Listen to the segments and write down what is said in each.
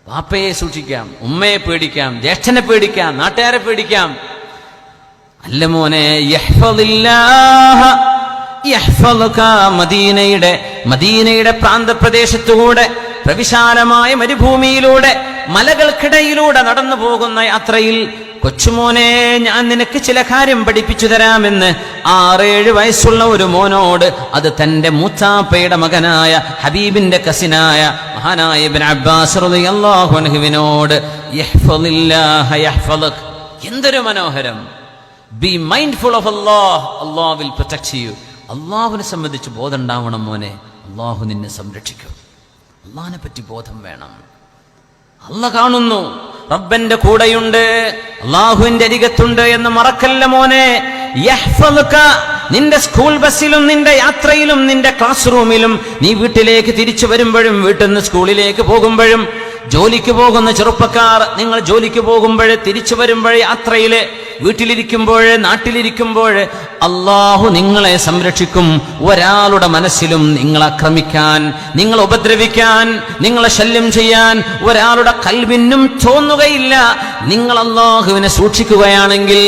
വാപ്പയെ സൂക്ഷിക്കാം, ഉമ്മയെ പേടിക്കാം, ജ്യേഷ്ഠനെ പേടിക്കാം, നാട്ടുകാരെ പേടിക്കാം. അല്ല മോനെ, മദീനയുടെ പ്രാന്തപ്രദേശത്തുകൂടെ പ്രവിശാലമായ മരുഭൂമിയിലൂടെ മലകൾക്കിടയിലൂടെ നടന്നു പോകുന്ന യാത്രയിൽ കൊച്ചുമോനെ, ഞാൻ നിനക്ക് ചില കാര്യം പഠിപ്പിച്ചു തരാമെന്ന് 6-7 വയസ്സുള്ള ഒരു മോനോട്, അത് തന്റെ മൂത്താപ്പയുടെ മകനായ ഹബീബിന്റെ കസിനായ മഹാനായ ഇബ്നു അബ്ബാസ് റളിയല്ലാഹു അൻഹുവിനോട് എന്തൊരു മനോഹരം! ബി മൈൻഡ്ഫുൾ ഓഫ് അല്ലാഹ്, അല്ലാഹു വിൽ പ്രൊട്ടക്ട് യു. അല്ലാഹുവിനെ സംബന്ധിച്ച് ബോധം ഉണ്ടാവണം മോനെ, അല്ലാഹു നിന്നെ സംരക്ഷിക്കും. അല്ലാഹുവിനെ പറ്റി ബോധം വേണം. അല്ലാഹു കാണുന്നു, റബ്ബന്റെ കൂടെയുണ്ട്, അല്ലാഹുവിന്റെ അരികത്തുണ്ട് എന്ന് മറക്കല്ല മോനെ. യഹ്ഫളുക, നിന്റെ സ്കൂൾ ബസ്സിലും നിന്റെ യാത്രയിലും നിന്റെ ക്ലാസ് റൂമിലും നീ വീട്ടിലേക്ക് തിരിച്ചു വരുമ്പോഴും വീട്ടിൽ നിന്ന് സ്കൂളിലേക്ക് പോകുമ്പോഴും ജോലിക്ക് പോകുന്ന ചെറുപ്പക്കാർ, നിങ്ങൾ ജോലിക്ക് പോകുമ്പോൾ തിരിച്ചു വരുമ്പോൾ യാത്രയില് വീട്ടിലിരിക്കുമ്പോൾ നാട്ടിലിരിക്കുമ്പോൾ അല്ലാഹു നിങ്ങളെ സംരക്ഷിക്കും. ഒരാളുടെ മനസ്സിലും നിങ്ങൾ ആക്രമിക്കാൻ, നിങ്ങൾ ഉപദ്രവിക്കാൻ, നിങ്ങളെ ശല്യം ചെയ്യാൻ ഒരാളുടെ കൽബിനും തോന്നുകയില്ല. നിങ്ങൾ അല്ലാഹുവിനെ സൂക്ഷിക്കുകയാണെങ്കിൽ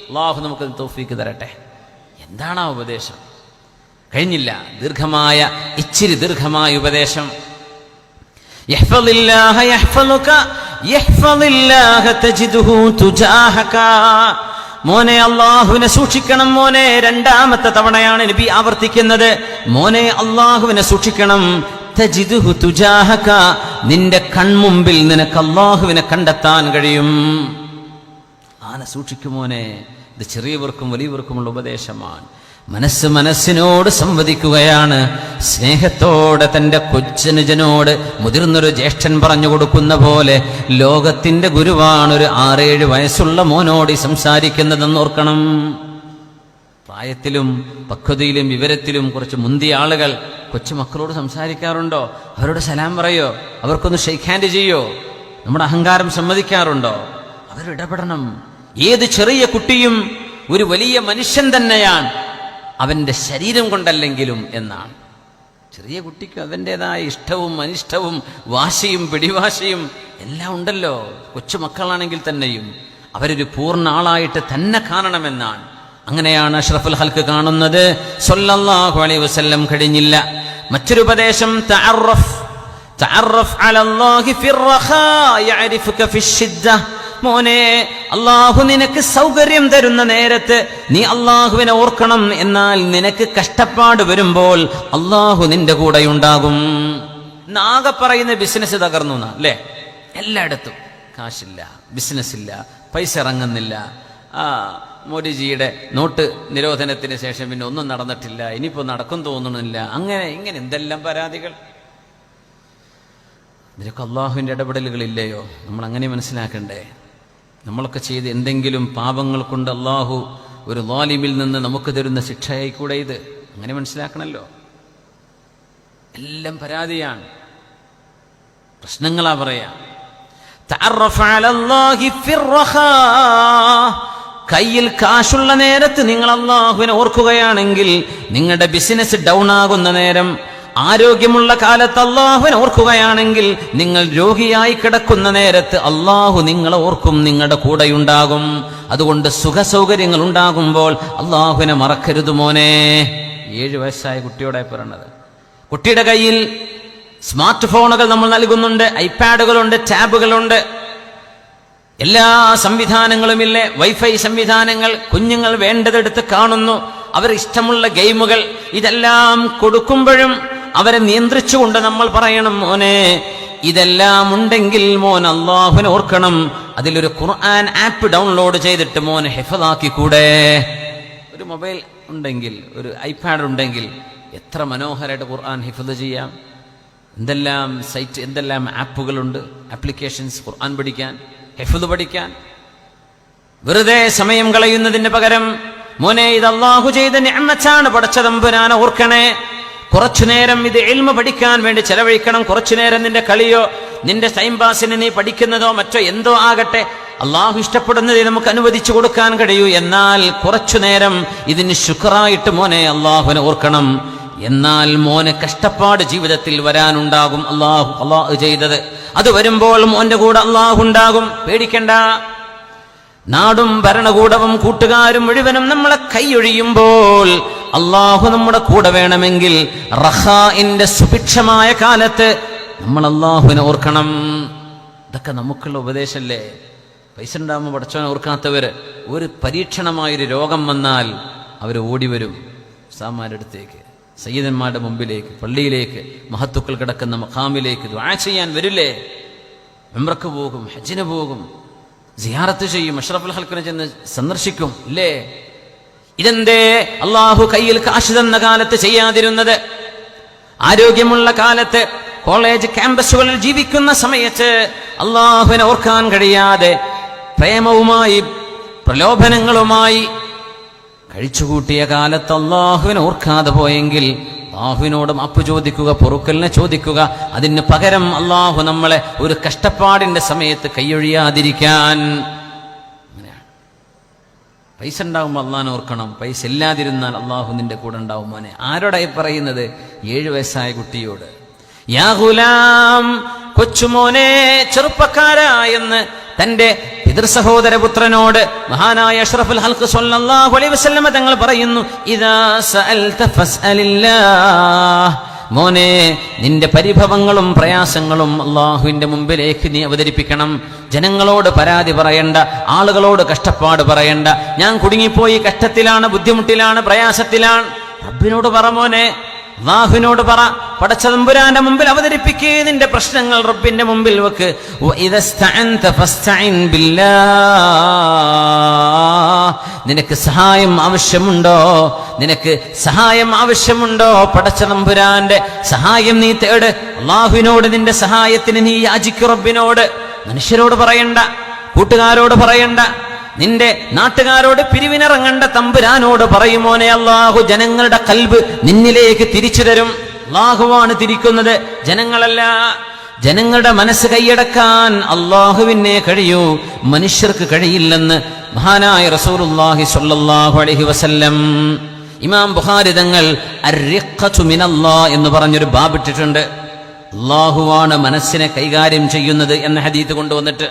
അല്ലാഹു നമുക്ക് തൗഫീക്ക് തരട്ടെ. എന്താണ് ആ ഉപദേശം? കഴിഞ്ഞില്ല, ഇച്ചിരി ദീർഘമായ ഉപദേശം. യഹ്ഫളില്ലാഹ യഹ്ഫളുക യഹ്ഫളില്ലാഹ തജിദുഹു തുജാഹക. മോനെ, അല്ലാഹുവിനെ സൂക്ഷിക്കണം മോനെ. 2ാമത്തെ തവണയാണ് നബി ആവർത്തിക്കുന്നത്. മോനെ, അല്ലാഹുവിനെ സൂക്ഷിക്കണം. തജിദുഹു തുജാഹക, നിന്റെ കൺമുമ്പിൽ നിനക്ക് അല്ലാഹുവിനെ കണ്ടെത്താൻ കഴിയും. ആനെ സൂക്ഷിക്കുമോനെ. ഇത് ചെറിയവർക്കും വലിയവർക്കുമുള്ള ഉപദേശമാണ്. മനസ്സിനോട് സംവദിക്കുകയാണ്. സ്നേഹത്തോടെ തന്റെ കൊച്ചനുജനോട് മുതിർന്നൊരു ജ്യേഷ്ഠൻ പറഞ്ഞു കൊടുക്കുന്ന പോലെ ലോകത്തിന്റെ ഗുരുവാണ് ഒരു 6-7 വയസ്സുള്ള മോനോട് സംസാരിക്കുന്നതെന്ന് ഓർക്കണം. പ്രായത്തിലും പക്വതയിലും വിവരത്തിലും കുറച്ച് മുന്തിയ ആളുകൾ കൊച്ചുമക്കളോട് സംസാരിക്കാറുണ്ടോ? അവരോട് സലാം പറയോ? അവർക്കൊന്ന് ഷെയ്ക്ക് ഹാൻഡ് ചെയ്യോ? നമ്മുടെ അഹങ്കാരം സമ്മതിക്കാറുണ്ടോ? അവരിടപെടണം. ഏത് ചെറിയ കുട്ടിയും ഒരു വലിയ മനുഷ്യൻ തന്നെയാണ്, അവന്റെ ശരീരം കൊണ്ടല്ലെങ്കിലും എന്നാണ്. ചെറിയ കുട്ടിക്ക് അവൻ്റെതായ ഇഷ്ടവും അനിഷ്ടവും വാശിയും പിടിവാശിയും എല്ലാം ഉണ്ടല്ലോ. കൊച്ചുമക്കളാണെങ്കിൽ തന്നെയും അവരൊരു പൂർണ്ണ ആളായിട്ട് തന്നെ കാണണമെന്നാണ്. അങ്ങനെയാണ് അഷ്റഫുൽ ഖൽഖ് കാണുന്നത്. സ്വല്ലല്ലാഹു അലൈഹി വസല്ലം കഴിഞ്ഞില്ല. മറ്റൊരു ഉപദേശം, തഅറഫ് അലല്ലാഹി ഫിർറഖാ യഅരിഫുക ഫിശ്ശിദ്ദ. മോനെ, അല്ലാഹു നിനക്ക് സൗകര്യം തരുന്ന നേരത്ത് നീ അല്ലാഹുവിനെ ഓർക്കണം. എന്നാൽ നിനക്ക് കഷ്ടപ്പാട് വരുമ്പോൾ അല്ലാഹു നിന്റെ കൂടെ ഉണ്ടാകും. നാകെ പറയുന്ന ബിസിനസ് തകർന്നു അല്ലേ? എല്ലായിടത്തും കാശില്ല, ബിസിനസ് ഇല്ല, പൈസ ഇറങ്ങുന്നില്ല. മോദിജിയുടെ നോട്ട് നിരോധനത്തിന് ശേഷം പിന്നെ ഒന്നും നടന്നിട്ടില്ല, ഇനിയിപ്പോ നടക്കും തോന്നുന്നില്ല. ഇങ്ങനെ എന്തെല്ലാം പരാതികൾ. ഇതിലൊക്കെ അള്ളാഹുവിൻ്റെ ഇടപെടലുകളില്ലയോ? നമ്മൾ അങ്ങനെ മനസ്സിലാക്കണ്ടേ? നമ്മളൊക്കെ ചെയ്ത് എന്തെങ്കിലും പാപങ്ങൾ കൊണ്ട് അള്ളാഹു ഒരു ളാലിമിൽ നിന്ന് നമുക്ക് തരുന്ന ശിക്ഷയായിക്കൂടെ ഇത്? അങ്ങനെ മനസ്സിലാക്കണല്ലോ. എല്ലാം പരാതിയാണ്, പ്രശ്നങ്ങളാ പറയാ. തഅറഫ് അലല്ലാഹി ഫിർറഖാ, കയ്യിൽ കാശുള്ള നേരത്ത് നിങ്ങൾ അള്ളാഹുവിനെ ഓർക്കുകയാണെങ്കിൽ, നിങ്ങളുടെ ബിസിനസ് ഡൗൺ ആകുന്ന നേരം, ആരോഗ്യമുള്ള കാലത്ത് അള്ളാഹുവിനെ ഓർക്കുകയാണെങ്കിൽ, നിങ്ങൾ രോഗിയായി കിടക്കുന്ന നേരത്ത് അള്ളാഹു നിങ്ങളെ ഓർക്കും, നിങ്ങളുടെ കൂടെയുണ്ടാകും. അതുകൊണ്ട് സുഖസൗകര്യങ്ങൾ ഉണ്ടാകുമ്പോൾ അള്ളാഹുവിനെ മറക്കരുത് മോനെ. 7 വയസ്സായ കുട്ടിയോടെ പറഞ്ഞത്. കുട്ടിയുടെ കയ്യിൽ സ്മാർട്ട് ഫോണുകൾ നമ്മൾ നൽകുന്നുണ്ട്, ഐപാഡുകളുണ്ട്, ടാബുകളുണ്ട്, എല്ലാ സംവിധാനങ്ങളുമില്ലേ, വൈഫൈ സംവിധാനങ്ങൾ. കുഞ്ഞുങ്ങൾ വേണ്ടതെടുത്ത് കാണുന്നു, അവർ ഇഷ്ടമുള്ള ഗെയിമുകൾ. ഇതെല്ലാം കൊടുക്കുമ്പോഴും അവരെ നിയന്ത്രിച്ചുകൊണ്ട് നമ്മൾ പറയണം, മോനെ ഇതെല്ലാം ഉണ്ടെങ്കിൽ മോൻ അല്ലാഹുവിനെ ഓർക്കണം. അതിലൊരു ഖുർആൻ ആപ്പ് ഡൗൺലോഡ് ചെയ്തിട്ട് മോൻ ഹിഫ്ളാക്കി കൂടെ. ഒരു മൊബൈൽ ഉണ്ടെങ്കിൽ, ഒരു ഐപാഡ് ഉണ്ടെങ്കിൽ എത്ര മനോഹരമായിട്ട് ഖുർആൻ ഹിഫ്ള് ചെയ്യാം. എന്തെല്ലാം സൈറ്റ്, എന്തെല്ലാം ആപ്പുകളുണ്ട്, ആപ്ലിക്കേഷൻസ്, ഖുർആൻ പഠിക്കാൻ, ഹിഫ്ള് പഠിക്കാൻ. വെറുതെ സമയം കളയുന്നതിന് പകരം മോനെ, ഇത് അല്ലാഹു ചെയ്ത നിഅമത്താണ്, പടച്ച തമ്പുരാനെ ഓർക്കണേ. കുറച്ചുനേരം ഇത് ഇൽമ് പഠിക്കാൻ വേണ്ടി ചെലവഴിക്കണം. കുറച്ചുനേരം നിന്റെ കളിയോ നിന്റെ ടൈം പാസിന് നീ പഠിക്കുന്നതോ മറ്റോ എന്തോ ആകട്ടെ, അള്ളാഹു ഇഷ്ടപ്പെടുന്നത് നമുക്ക് അനുവദിച്ചു കൊടുക്കാൻ കഴിയൂ. എന്നാൽ കുറച്ചുനേരം ഇതിന് ശുക്റായിട്ട് മോനെ അള്ളാഹുവിനെ ഓർക്കണം. എന്നാൽ മോന് കഷ്ടപ്പാട് ജീവിതത്തിൽ വരാനുണ്ടാകും. അള്ളാഹു ചെയ്തത് അത് വരുമ്പോൾ മോന്റെ കൂടെ അള്ളാഹു ഉണ്ടാകും, പേടിക്കണ്ട. നാടും ഭരണകൂടവും കൂട്ടുകാരും മുഴുവനും നമ്മളെ കൈയൊഴിയുമ്പോൾ അള്ളാഹു നമ്മുടെ കൂടെ വേണമെങ്കിൽ റഖാഇന്റെ സുഭിക്ഷമായ കാലത്ത് നമ്മൾ അള്ളാഹുവിനെ ഓർക്കണം. ഇതൊക്കെ നമുക്കുള്ള ഉപദേശല്ലേ. പൈസ ഉണ്ടാകുമ്പോൾ പടച്ചവനെ ഓർക്കാത്തവര് ഒരു പരീക്ഷണമായൊരു രോഗം വന്നാൽ അവർ ഓടി വരും ഉസ്താദുമാരുടെ അടുത്തേക്ക്, സയ്യിദന്മാരുടെ മുമ്പിലേക്ക്, പള്ളിയിലേക്ക്, മഹത്തുക്കൾ കിടക്കുന്ന മഖാമിലേക്ക് ദുആ ചെയ്യാൻ വരില്ലേ? ഉംറക്ക് പോകും, ഹജ്ജിന് പോകും, സിയാറത്ത് ചെയ്യും, അഷ്റഫുൽ ഖൽഖിനെ ചെന്ന് സന്ദർശിക്കും ഇല്ലേ? ഇതെന്തേ അള്ളാഹു കയ്യിൽ കാശ് തന്ന കാലത്ത് ചെയ്യാതിരുന്നത്? ആരോഗ്യമുള്ള കാലത്ത് കോളേജ് ക്യാമ്പസുകളിൽ ജീവിക്കുന്ന സമയത്ത് അള്ളാഹുവിനെ ഓർക്കാൻ കഴിയാതെ പ്രേമവുമായി പ്രലോഭനങ്ങളുമായി കഴിച്ചുകൂട്ടിയ കാലത്ത് അള്ളാഹുവിനെ ഓർക്കാതെ പോയെങ്കിൽ അള്ളാഹുവിനോട് മാപ്പ് ചോദിക്കുക, പൊറുക്കലിനെ ചോദിക്കുക. അതിന് പകരം അള്ളാഹു നമ്മളെ ഒരു കഷ്ടപ്പാടിന്റെ സമയത്ത് കൈയൊഴിയാതിരിക്കാൻ. അങ്ങനെയാണ്. പൈസ ഉണ്ടാകുമ്പോൾ അള്ളാഹിനെ ഓർക്കണം, പൈസ ഇല്ലാതിരുന്നാൽ അള്ളാഹു നിന്റെ കൂടെ ഉണ്ടാവും. മോനെ ആരോടായി പറയുന്നത്? 7 വയസ്സായ കുട്ടിയോട്. യാ ഗുലാം, കൊച്ചുമോനെ, ചെറുപ്പക്കാരാ എന്ന് തന്റെ പിതൃസഹോദരപുത്രനോട് മഹാനായ അഷ്റഫുൽ ഖൽഖ് സ്വല്ലല്ലാഹു അലൈഹി വസല്ലം തങ്ങൾ പറയുന്നു, ഇദാ സഅൽത ഫസ്അലില്ലാഹ്. മോനെ, നിന്റെ പരിഭവങ്ങളും പ്രയാസങ്ങളും അള്ളാഹുവിന്റെ മുമ്പിലേക്ക് നീ അവതരിപ്പിക്കണം. ജനങ്ങളോട് പരാതി പറയണ്ട, ആളുകളോട് കഷ്ടപ്പാട് പറയണ്ട. ഞാൻ കുടുങ്ങിപ്പോയി, കഷ്ടത്തിലാണ്, ബുദ്ധിമുട്ടിലാണ്, പ്രയാസത്തിലാണ്. റബ്ബിനോട് പറ മോനെ, അല്ലാഹുവിനോട് പറ. പടച്ച തമ്പുരാന്റെ മുമ്പിൽ അവതരിപ്പിക്കേ നിന്റെ പ്രശ്നങ്ങൾ, റബ്ബിന്റെ മുമ്പിൽ വെക്ക്. വഇദസ്തഅൻത ഫസ്തഇൻ ബില്ലാഹ്. നിനക്ക് സഹായം ആവശ്യമുണ്ടോ? നിനക്ക് സഹായം ആവശ്യമുണ്ടോ? പടച്ച തമ്പുരാന്റെ സഹായം നീ തേട്. അല്ലാഹുവിനോട് നിന്റെ സഹായത്തിന് നീ യാചിക്കു. റബ്ബിനോട്. മനുഷ്യരോട് പറയണ്ട, കൂട്ടുകാരോട് പറയണ്ട, നിന്റെ നാട്ടുകാരോട് പിരിവിനിറങ്ങണ്ട. തമ്പുരാനോട് പറയുമോനെ, അള്ളാഹു ജനങ്ങളുടെ കൽബ് നിന്നിലേക്ക് തിരിച്ചു തരും. അള്ളാഹുവാണ് തിരിക്കുന്നത്, ജനങ്ങളല്ല. ജനങ്ങളുടെ മനസ്സ് കൈയടക്കാൻ അള്ളാഹുവിനെ കഴിയൂ, മനുഷ്യർക്ക് കഴിയില്ലെന്ന് മഹാനായ റസൂലുള്ളാഹി സ്വല്ലല്ലാഹു അലൈഹി വസല്ലം. ഇമാം ബുഖാരി തങ്ങൾ അർറിഖ്ഖതു മിനല്ലാഹ് എന്ന് പറഞ്ഞൊരു ബാബിട്ടിട്ടുണ്ട്. അള്ളാഹുവാണ് മനസ്സിനെ കൈകാര്യം ചെയ്യുന്നത് എന്ന ഹദീത്ത് കൊണ്ടുവന്നിട്ട്